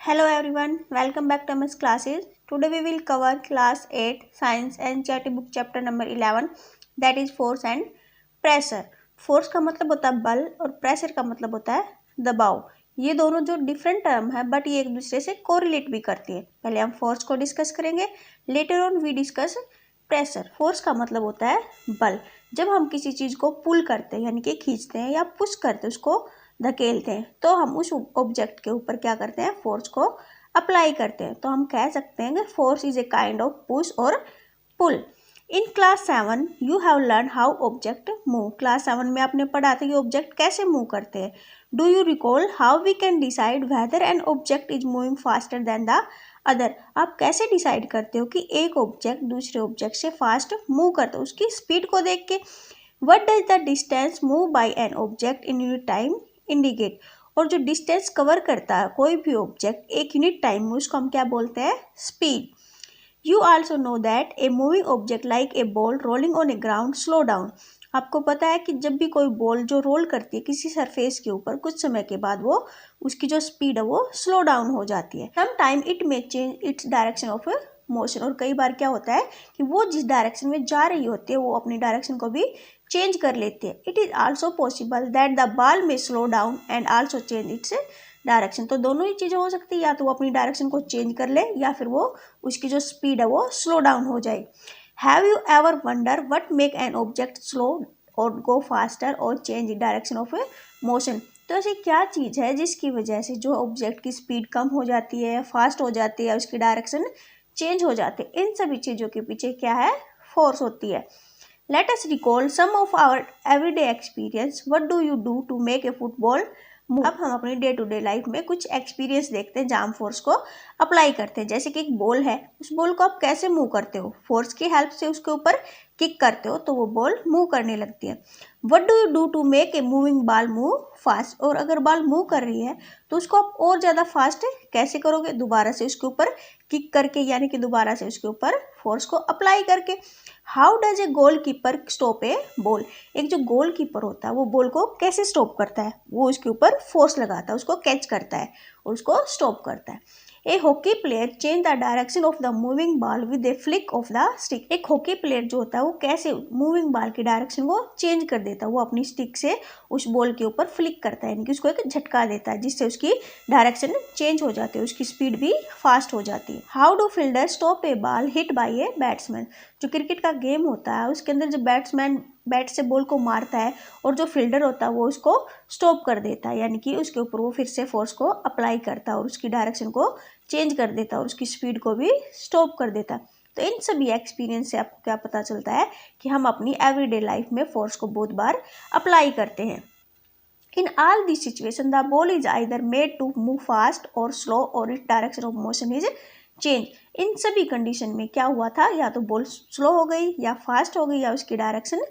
Hello everyone, welcome back to MS classes. Today we will cover class 8 science NCERT book chapter number 11 that is force and pressure. Force का मतलब होता है बल और pressure का मतलब होता है दबाव। ये दोनों जो डिफरेंट टर्म है बट ये एक दूसरे से कोरिलेट भी करती है। पहले हम फोर्स को डिस्कस करेंगे, later on we discuss pressure. Force का मतलब होता है बल। जब हम किसी चीज़ को पुल करते हैं यानी कि खींचते हैं या पुश करते हैं, उसको धकेलते हैं, तो हम उस ऑब्जेक्ट के ऊपर क्या करते हैं, फोर्स को अप्लाई करते हैं। तो हम कह सकते हैं कि force is a kind of push or pull. In class 7 you have learn how object move. Class 7 में आपने पढ़ा था कि ऑब्जेक्ट कैसे मूव करते हैं। Do you recall how we can decide whether an object is moving faster than the other. आप कैसे डिसाइड करते हो कि एक ऑब्जेक्ट दूसरे ऑब्जेक्ट से फास्ट मूव करता है, उसकी स्पीड को देख के। What does the distance move by N object in unit time indicate. और जो डिस्टेंस कवर करता है कोई भी ऑब्जेक्ट एक यूनिट टाइम में, उसको हम क्या बोलते हैं, speed. You also know that a moving object like a ball rolling on A ground slow down. आपको पता है कि जब भी कोई बॉल जो रोल करती है किसी सरफेस के ऊपर, कुछ समय के बाद वो उसकी जो स्पीड है वो स्लो डाउन हो जाती है। Some time it may change its direction of motion. और कई बार क्या होता है कि वो जिस डायरेक्शन में जा रही होती है वो अपनी डायरेक्शन को भी चेंज कर लेती है। It is also possible that the ball may slow down and also change its direction. तो दोनों ही चीज़ें हो सकती है, या तो वो अपनी डायरेक्शन को चेंज कर ले या फिर वो उसकी जो स्पीड है वो स्लो डाउन हो जाए। Have you ever wonder what make an object slow और गो फास्टर और change the direction of motion. तो ऐसी क्या चीज़ है जिसकी वजह से जो ऑब्जेक्ट की स्पीड कम हो जाती है, फास्ट हो जाती है, उसकी डायरेक्शन चेंज हो जाती है। इन सभी चीज़ों के पीछे क्या है, फोर्स होती है। Let us recall some of our everyday experience. What do you do to make a football move? अब हम अपनी डे टू डे लाइफ में कुछ एक्सपीरियंस देखते हैं जहाँ हम फोर्स को अप्लाई करते हैं। जैसे कि एक बॉल है, उस बॉल को आप कैसे मूव करते हो, फोर्स की हेल्प से उसके ऊपर किक करते हो तो वो बॉल मूव करने लगती है। What do you do to make a moving ball move fast? और अगर बॉल मूव कर रही है तो उसको आप और ज़्यादा फास्ट कैसे करोगे, दोबारा से उसके ऊपर किक करके, यानी कि दोबारा से उसके ऊपर फोर्स को अप्लाई करके। How does a goal keeper stop A ball. एक जो गोल कीपर होता है वो बॉल को कैसे स्टॉप करता है, वो उसके ऊपर फोर्स लगाता है, उसको कैच करता है और उसको स्टॉप करता है। A hockey player change the direction of the moving ball with A flick of the stick. एक हॉकी प्लेयर जो होता है वो कैसे मूविंग बॉल की डायरेक्शन को चेंज कर देता है, वो अपनी स्टिक से उस बॉल के ऊपर फ्लिक करता है, यानी कि उसको एक झटका देता है जिससे उसकी डायरेक्शन चेंज हो जाती है, उसकी स्पीड भी फास्ट हो जाती है। How do fielder stop A ball hit by a batsman. जो क्रिकेट का गेम होता है उसके अंदर जब बैट्समैन बैट से बॉल को मारता है और जो फील्डर होता है वो उसको स्टॉप कर देता है, यानी कि उसके ऊपर वो फिर से फोर्स को अप्लाई करता है और उसकी डायरेक्शन को चेंज कर देता है और उसकी स्पीड को भी स्टॉप कर देता है। तो इन सभी एक्सपीरियंस से आपको क्या पता चलता है कि हम अपनी एवरीडे लाइफ में फोर्स को बहुत बार अप्लाई करते हैं। In all these situations, the ball is either made to move fast or slow or its direction of motion is change. इन सभी कंडीशन में क्या हुआ था, या तो बॉल स्लो हो गई या फास्ट हो गई या उसकी डायरेक्शन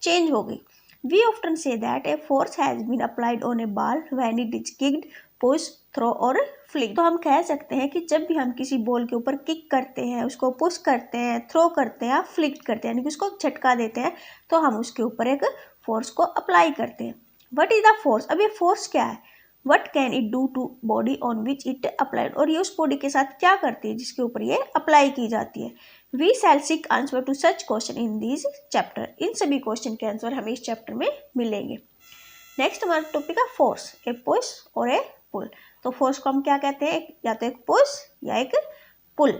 चेंज हो गई। We often say that a force has been applied on a ball when it is kicked, push, throw और flick. तो हम कह सकते हैं कि जब भी हम किसी बॉल के ऊपर किक करते हैं, उसको पुश करते हैं, थ्रो करते हैं या फ्लिक करते हैं, यानी कि उसको झटका देते हैं, तो हम उसके ऊपर एक फोर्स को अप्लाई करते हैं। What is the force. अब ये फोर्स क्या है, what can it do to body on which it applied. और ये उस बॉडी के साथ क्या करती है जिसके ऊपर ये अप्लाई की जाती है। We shall seek answer to such question in this chapter. इन सभी क्वेश्चन के आंसर हमें इस चैप्टर में मिलेंगे। नेक्स्ट हमारा टॉपिक है force, A push or a पुल। तो फोर्स को हम क्या कहते हैं, या तो एक पुश या एक pull.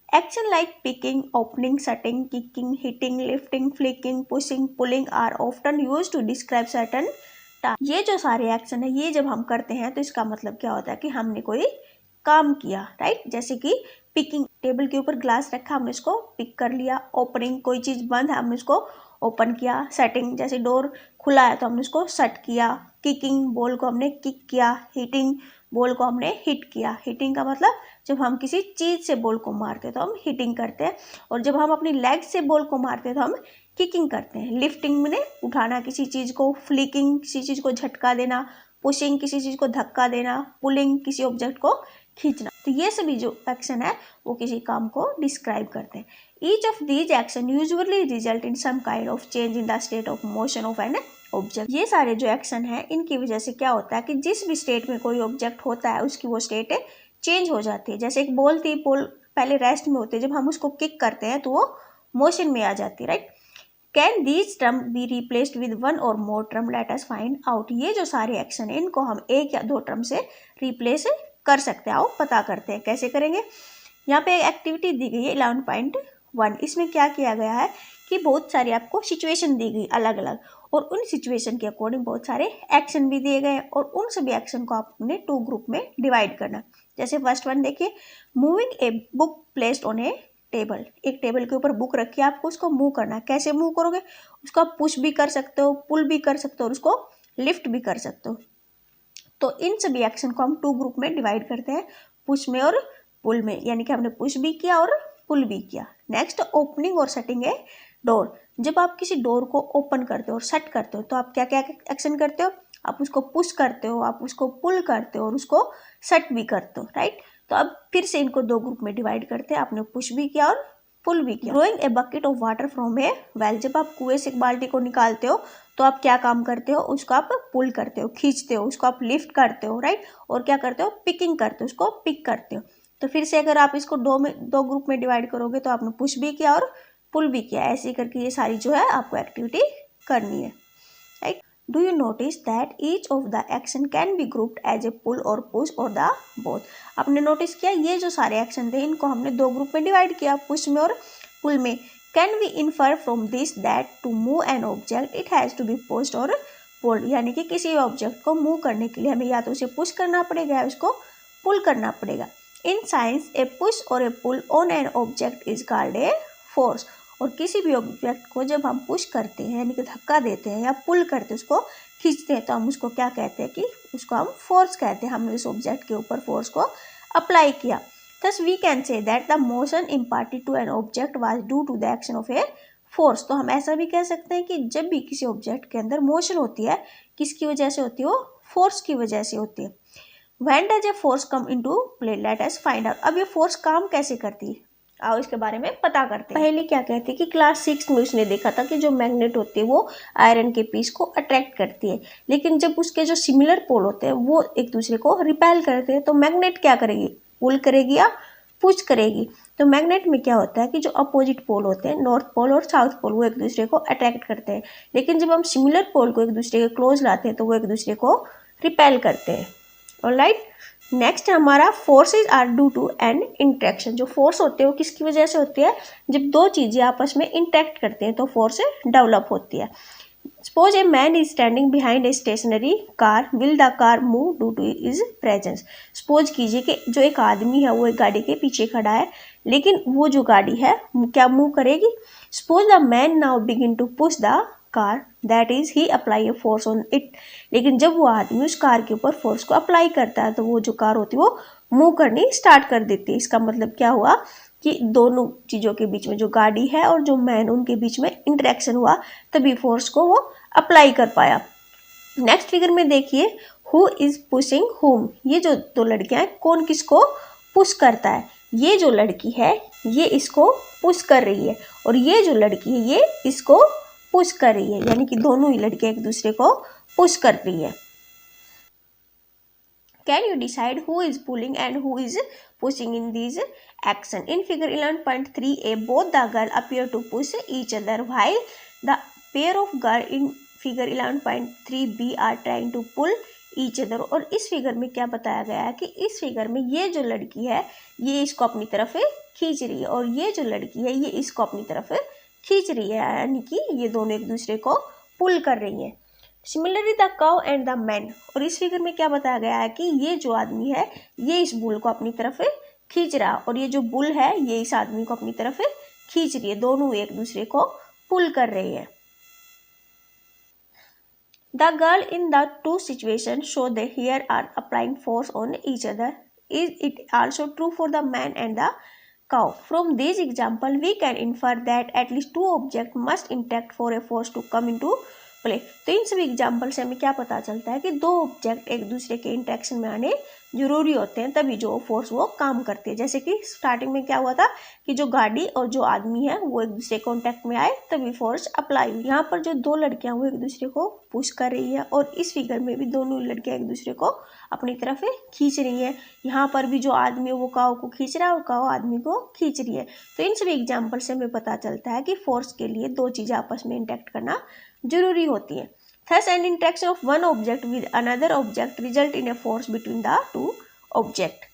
Action like picking, opening, shutting, kicking, hitting, lifting, flicking, pushing, pulling are often used to describe certain. ये जो सारे एक्शन है ये जब हम करते हैं तो इसका मतलब क्या होता है कि हमने कोई काम किया, राइट। जैसे कि पिकिंग, टेबल के ऊपर ग्लास रखा, हमने इसको पिक कर लिया। ओपनिंग, कोई चीज़ बंद है हमने इसको ओपन किया। सेटिंग, जैसे डोर खुला है तो हमने इसको शट किया। किकिंग, बॉल को हमने किक किया। हिटिंग, बॉल को हमने हिट किया। हिटिंग का मतलब जब हम किसी चीज़ से बॉल को मारते हैं तो हम हिटिंग करते हैं, और जब हम अपनी लेग से बॉल को मारते हैं तो हम किकिंग करते हैं। लिफ्टिंग में उठाना किसी चीज़ को, फ्लिकिंग किसी चीज़ को झटका देना, पुशिंग किसी चीज़ को धक्का देना, पुलिंग किसी ऑब्जेक्ट को खींचना। तो ये सभी जो एक्शन है वो किसी काम को डिस्क्राइब करते हैं। Each of these action usually result in some kind of change in the state of motion of an object. ये सारे जो एक्शन है इनकी वजह से क्या होता है कि जिस भी स्टेट में कोई ऑब्जेक्ट होता है उसकी वो स्टेट चेंज हो जाती है। जैसे एक बॉल थी, बॉल पहले रेस्ट में होती है, जब हम उसको किक करते हैं तो वो मोशन में आ जाती है, right. Can these term be replaced with one or more term, let us find out. ये जो सारे एक्शन है इनको हम एक या दो टर्म से रिप्लेस कर सकते हैं। आओ पता करते हैं कैसे करेंगे। यहाँ पे एक एक्टिविटी दी गई है 11.1। इसमें क्या किया गया है कि बहुत सारी आपको सिचुएशन दी गई अलग अलग, और उन सिचुएशन के अकॉर्डिंग बहुत सारे एक्शन भी दिए गए, और उन सभी एक्शन को आपने 2 ग्रुप में डिवाइड करना। जैसे फर्स्ट वन देखिए, moving a book placed on A table. एक टेबल के ऊपर बुक रखी है, आपको उसको मूव करना है। कैसे मूव करोगे? उसको आप पुश भी कर सकते हो, पुल भी कर सकते हो, और उसको लिफ्ट भी कर सकते हो। तो इन सभी एक्शन को हम 2 ग्रुप में डिवाइड करते हैं, पुश में और पुल में, यानी कि हमने पुश भी किया और पुल भी किया। नेक्स्ट, ओपनिंग और शटिंग ए डोर। जब आप किसी डोर को ओपन करते हो और शट करते हो तो आप क्या क्या एक्शन करते हो? आप उसको पुश करते हो, आप उसको पुल करते हो और उसको शट भी करते हो, राइट। तो अब फिर से इनको 2 ग्रुप में डिवाइड करते हैं, आपने पुश भी किया और पुल भी किया। Drawing a bucket of water from A well. जब आप कुएं से एक बाल्टी को निकालते हो तो आप क्या काम करते हो? उसको आप पुल करते हो, खींचते हो, उसको आप लिफ्ट करते हो, राइट। और क्या करते हो? पिकिंग करते हो, उसको पिक करते हो। तो फिर से अगर आप इसको 2 ग्रुप में डिवाइड करोगे तो आपने पुश भी किया और पुल भी किया। ऐसे करके ये सारी जो है आपको एक्टिविटी करनी है, right. Do you notice that each of the action can be grouped as a pull or push और द बोथ। आपने नोटिस किया ये जो सारे एक्शन थे इनको हमने 2 ग्रुप में डिवाइड किया, पुश में और पुल में। Can we infer from this that to move an object it has to be pushed or pulled. यानी कि किसी ऑब्जेक्ट को मूव करने के लिए हमें या तो उसे पुश करना पड़ेगा या उसको पुल करना पड़ेगा। In science a push or a pull on an object is called a force. और किसी भी ऑब्जेक्ट को जब हम पुश करते हैं यानी कि धक्का देते हैं या पुल करते हैं, उसको खींचते हैं, तो हम उसको क्या कहते हैं कि उसको हम फोर्स कहते हैं। हमने उस ऑब्जेक्ट के ऊपर फोर्स को अप्लाई किया। Thus we can say that the motion imparted to an object was due to the action of a force। तो हम ऐसा भी कह सकते हैं कि जब भी किसी ऑब्जेक्ट के अंदर मोशन होती है, किसकी वजह से होती है? वो फोर्स की वजह से होती है। When does a force come into play? Let us find out। अब ये फोर्स काम कैसे करती है, आओ इसके बारे में पता करते हैं। पहले क्या कहते हैं कि क्लास 6 में उसने देखा था कि जो मैग्नेट होती है वो आयरन के पीस को अट्रैक्ट करती है, लेकिन जब उसके जो सिमिलर पोल होते हैं वो एक दूसरे को रिपेल करते हैं तो मैग्नेट क्या करेगी? पुल करेगी या पुश करेगी। तो मैग्नेट में क्या होता है कि जो अपोजिट पोल होते हैं, नॉर्थ पोल और साउथ पोल, वो एक दूसरे को अट्रैक्ट करते हैं, लेकिन जब हम सिमिलर पोल को एक दूसरे के क्लोज लाते हैं तो वो एक दूसरे को रिपेल करते हैं। ऑलराइट, नेक्स्ट हमारा forces are due to an interaction. जो फोर्स होते हैं वो किसकी वजह से होती है? जब 2 चीज़ें आपस में इंटरेक्ट करते हैं तो फोर्स डेवलप होती है। Suppose a man is standing behind a stationary car, will the car move due to his presence? Suppose कीजिए कि जो एक आदमी है वो एक गाड़ी के पीछे खड़ा है, लेकिन वो जो गाड़ी है क्या मूव करेगी? Suppose the man now begin to push the car, that is he apply a force on it। लेकिन जब वो आदमी उस कार के ऊपर फोर्स को अप्लाई करता है तो वो जो कार होती है वो मूव करनी स्टार्ट कर देती है। इसका मतलब क्या हुआ कि दोनों चीज़ों के बीच में, जो गाड़ी है और जो मैन, उनके बीच में इंटरेक्शन हुआ, तभी फोर्स को वो अप्लाई कर पाया। नेक्स्ट फिगर में देखिए, हु इज पुशिंग हुम। ये जो 2 लड़कियां हैं, कौन किसको पुश करता है? ये जो लड़की है ये इसको पुश कर रही है, और ये जो लड़की है ये इसको पुश कर रही है, यानी कि दोनों ही लड़कियां एक दूसरे को पुश कर रही है। Can you decide who is pulling and who is pushing in these action? In figure 11.3a, both the girl appear to push each other while the pair of girl in figure 11.3b are trying to pull each other। और इस figure में क्या बताया गया है कि इस figure में ये जो लड़की है ये इसको अपनी तरफ खींच रही है, और ये जो लड़की है ये इसको अपनी तरफ खींच रही है, यानी कि ये दोनों एक दूसरे को पुल कर रही है। Similarly the cow and the man. और इस फिगर में क्या बताया गया है कि ये जो आदमी है ये इस बुल को अपनी तरफ खींच रहा, और ये जो बुल है ये इस आदमी को अपनी तरफ खींच रही है, दोनों एक दूसरे को पुल कर रही है। The girl in the 2 situation show they here are applying force on each other. Is it also true for the man and the cow? From this example we can infer that at least 2 objects must interact for a force to come into play। तो इन सभी example से हमें क्या पता चलता है कि 2 object एक दूसरे के इंटरेक्शन में आने जरूरी होते हैं तभी जो फोर्स वो काम करती है। जैसे कि स्टार्टिंग में क्या हुआ था कि जो गाड़ी और जो आदमी है वो एक दूसरे कॉन्टेक्ट में आए तभी फोर्स अप्लाई हुई। यहाँ पर जो दो लड़कियां वो एक दूसरे को पुश कर रही है और इस फिगर में भी दोनों लड़कियां एक दूसरे को अपनी तरफ खींच रही है। यहाँ पर भी जो आदमी है वो काऊ को खींच रहा है और काऊ आदमी को खींच रही है। तो इन सभी एग्जाम्पल से हमें पता चलता है कि फोर्स के लिए दो चीजें आपस में इंटरेक्ट करना जरूरी होती है। Thus, an interaction of one object with another object result in a force between the two object.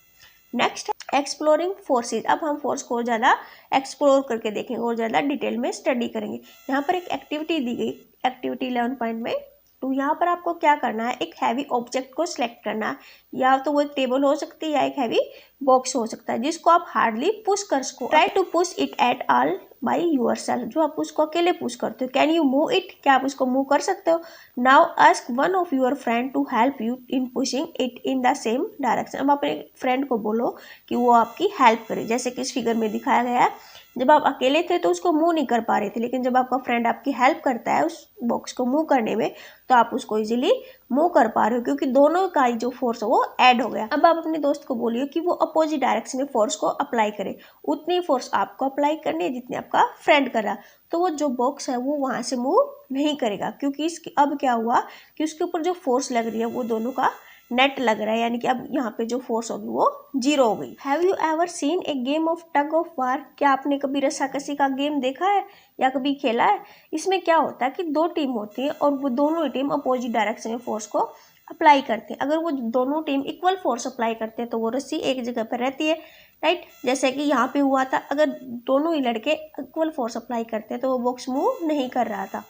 Next, exploring forces. अब हम फोर्स को ज़्यादा एक्सप्लोर करके देखेंगे और ज़्यादा डिटेल में स्टडी करेंगे। यहाँ पर एक एक्टिविटी दी गई, एक्टिविटी 11 पॉइंट में। तो यहाँ पर आपको क्या करना है, एक हैवी ऑब्जेक्ट को सिलेक्ट करना है, या तो वो एक टेबल हो सकती है या एक हैवी बॉक्स हो सकता है जिसको आप हार्डली पुश कर सको। Try to push it at all by yourself, जो आप उसको अकेले पुश करते हो। कैन यू मूव इट, क्या आप उसको मूव कर सकते हो। Now ask one of your friend to help you in pushing it in the same direction. अब अपने फ्रेंड को बोलो कि वो आपकी हेल्प करे। जैसे कि इस फिगर में दिखाया गया है, जब आप अकेले थे तो उसको मूव नहीं कर पा रहे थे, लेकिन जब आपका फ्रेंड आपकी हेल्प करता है उस बॉक्स को मूव करने में तो आप उसको इजीली मूव कर पा रहे हो, क्योंकि दोनों का जो फोर्स है वो ऐड हो गया। अब आप अपने दोस्त को बोलिए कि वो अपोजिट डायरेक्शन में फोर्स को अप्लाई करे। उतनी फोर्स आपको अप्लाई करनी है जितनी आपका फ्रेंड कर रहा। तो वो जो बॉक्स है वो वहां से मूव नहीं करेगा, क्योंकि इसकी अब क्या हुआ कि उसके ऊपर जो फोर्स लग रही है वो दोनों का नेट लग रहा है, यानी कि अब यहाँ पे जो फोर्स होगी वो 0 हो गई। Have you ever seen A game of tug of war, क्या आपने कभी रस्साकसी का गेम देखा है या कभी खेला है। इसमें क्या होता है कि दो टीम होती है और वो दोनों ही टीम अपोजिट डायरेक्शन में फोर्स को अप्लाई करते हैं। अगर वो दोनों टीम इक्वल फोर्स अप्लाई करते हैं तो वो रस्सी एक जगह पर रहती है, राइट। जैसे कि यहाँ पे हुआ था, अगर दोनों ही लड़के इक्वल फोर्स अप्लाई करते हैं तो वो बॉक्स मूव नहीं कर रहा था।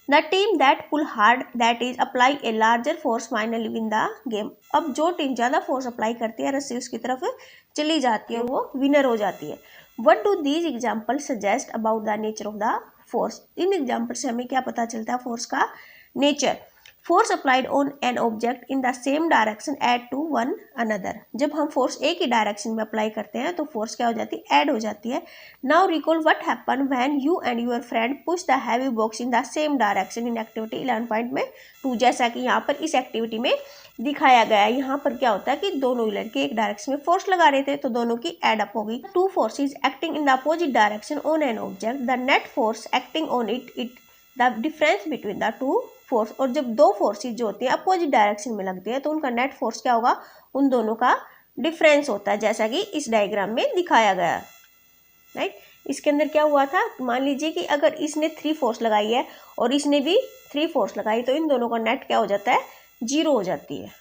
The team that pull hard, that is apply a larger force finally win the game. अब जो टीम ज़्यादा फोर्स अप्लाई करती है रस्सी उसकी तरफ चली जाती है, वो विनर हो जाती है। What do these examples suggest about the nature of the force? इन एग्जाम्पल से हमें क्या पता चलता है फोर्स का nature. Force applied on an object in the same direction add to one another. जब हम फोर्स एक ही डायरेक्शन में अप्लाई करते हैं तो फोर्स क्या हो जाती है, ऐड हो जाती है। Now recall what happen when you and your friend push the heavy box in the same direction in activity 11.2। जैसा कि यहाँ पर इस एक्टिविटी में दिखाया गया है। यहाँ पर क्या होता है कि दोनों ही लड़के एक डायरेक्शन में फोर्स लगा रहे थे तो दोनों की एड अप हो गई। To forces acting in the opposite direction on an object, the net force acting on it the difference between the two force. और जब दो फोर्सेज जो होती है अपोजिट डायरेक्शन में लगती है तो उनका नेट फोर्स क्या होगा, उन दोनों का डिफरेंस होता है, जैसा कि इस डायग्राम में दिखाया गया है, राइट। इसके अंदर क्या हुआ था, मान लीजिए कि अगर इसने 3 फोर्स लगाई है और इसने भी 3 फोर्स लगाई तो इन दोनों का नेट क्या हो जाता है, 0 हो जाती है।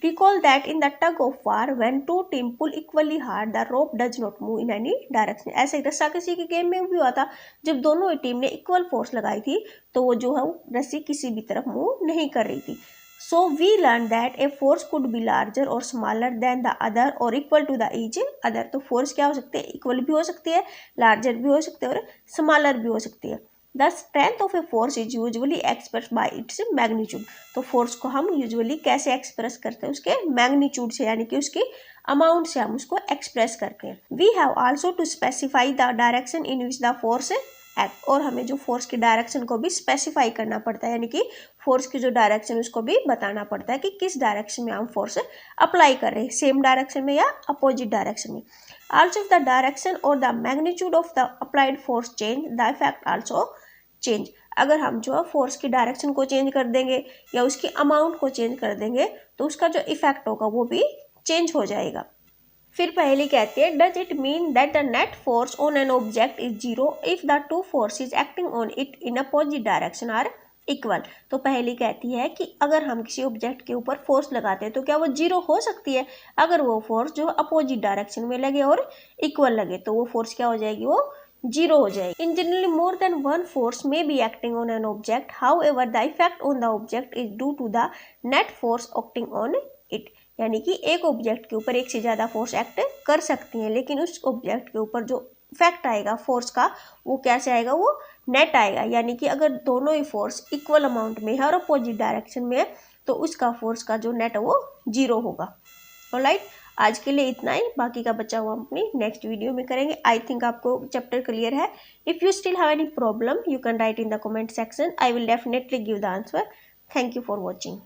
Recall that in the tug of war, when two teams pull equally hard, the rope does not move in any direction. ऐसे ही रस्साकसी के गेम में भी हुआ था, जब दोनों ही टीम ने इक्वल फोर्स लगाई थी तो वो जो है रस्सी किसी भी तरफ मूव नहीं कर रही थी। So we learned that a force could be larger or smaller than the other or equal to the each other. तो फोर्स क्या हो सकती है, इक्वल भी हो सकती है, लार्जर भी हो सकती है और स्मॉलर भी हो सकती है। The strength of a force is usually expressed by its magnitude. तो फोर्स को हम यूजुअली कैसे एक्सप्रेस करते हैं, उसके मैग्नीट्यूड से, यानी कि उसकी अमाउंट से हम उसको एक्सप्रेस करते हैं। We have also to specify the direction in which the force act, और हमें जो फोर्स की डायरेक्शन को भी स्पेसिफाई करना पड़ता है, यानी कि फोर्स की जो डायरेक्शन उसको भी बताना पड़ता है कि किस डायरेक्शन में हम फोर्स अप्लाई कर रहे हैं, सेम डायरेक्शन में या अपोजिट डायरेक्शन में। Also if the direction or the magnitude of the applied force change, the effect also change. अगर हम जो है फोर्स की डायरेक्शन को चेंज कर देंगे या उसकी अमाउंट को चेंज कर देंगे तो उसका जो इफेक्ट होगा वो भी चेंज हो जाएगा। फिर पहली कहती है, does it mean that the net force on an object is 0 if the two forces acting on it in opposite direction are equal. तो पहली कहती है कि अगर हम किसी ऑब्जेक्ट के ऊपर फोर्स लगाते हैं तो क्या वो 0 हो सकती है, अगर वो फोर्स जो अपोजिट डायरेक्शन में लगे और इक्वल लगे तो वो फोर्स क्या हो जाएगी, वो 0 हो जाएगी। In generally more than one force may be acting on an object, however the effect on the object is due to the net force acting on it. यानी कि एक ऑब्जेक्ट के ऊपर एक से ज़्यादा फोर्स एक्ट कर सकती हैं, लेकिन उस ऑब्जेक्ट के ऊपर जो इफेक्ट आएगा फोर्स का वो कैसे आएगा, वो नेट आएगा। यानी कि अगर दोनों ही फोर्स इक्वल अमाउंट में है और अपोजिट डायरेक्शन में है तो उसका फोर्स का जो नेट है वो 0 होगा। ऑलराइट, आज के लिए इतना ही, बाकी का बचा हुआ हम अपनी नेक्स्ट वीडियो में करेंगे। आई थिंक आपको चैप्टर क्लियर है। If you still have any problem you can write in the comment section, I will definitely give the answer. Thank you for watching.